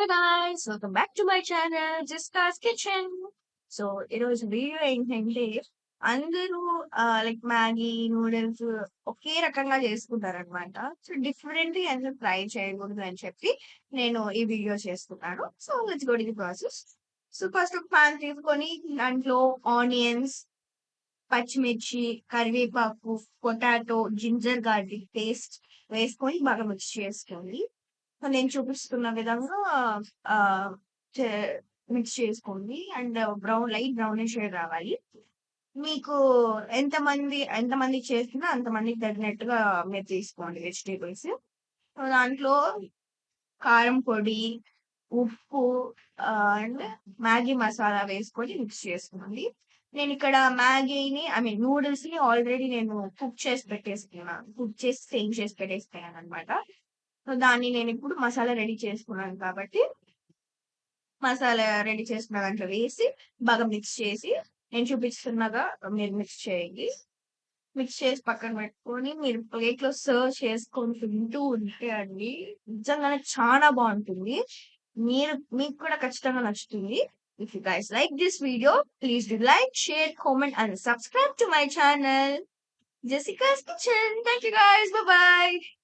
Hi guys, welcome back to my channel, Jessica's Kitchen. So ఈరోజు video ఏంటంటే అందరూ like Maggi noodles ఒకే రకంగా చేసుకుంటారనమాట. So different ఎందుకు try చేయకూడదు అని చెప్పి నేను ఈ వీడియో చేస్తున్నాను. So let's go to the process. So first ఒక పాన్ తీసుకొని దాంట్లో ఆనియన్స్, పచ్చిమిర్చి, కరివేపాకు, పొటాటో, జింజర్ గార్లిక్ పేస్ట్ వేసుకొని బాగా మిక్స్ చేసుకోండి. నేను చూపిస్తున్న విధంగా ఆహ్, చే మిక్స్ చేసుకోండి. అండ్ లైట్ బ్రౌనిష్ షేడ్ రావాలి. మీకు ఎంతమంది చేసినా అంతమందికి తగినట్టుగా మీరు తీసుకోండి వెజిటబుల్స్. సో, దాంట్లో కారం పొడి, ఉప్పు అండ్ మ్యాగీ మసాలా వేసుకొని మిక్స్ చేసుకోండి. నేనిక్కడ నూడిల్స్‌ని ఆల్రెడీ నేను కుక్ చేసి పెట్టేసుకున్నాను. కుక్ చేసి చేంజ్ చేసి పెట్టేసుకున్నాననమాట. సో, దాన్ని నేనిప్పుడు మసాలా రెడీ చేసుకున్నాను కాబట్టి, మసాలా రెడీ చేసుకున్న దాంట్లో వేసి బాగా మిక్స్ చేసి, నేను చూపిస్తున్నగా మీరు మిక్స్ చేయండి. మిక్స్ చేసి పక్కన పెట్టుకొని, మీరు ప్లేట్‌లో సర్వ్ చేసుకొని తింటూ ఉంటే అండి, నిజంగానే చాలా బావుంటుంది. మీకు కూడా ఖచ్చితంగా నచ్చుతుంది. If you guys like this video, please do like, share, comment and subscribe to my channel, Jessica's Kitchen. Thank you guys. Bye-bye.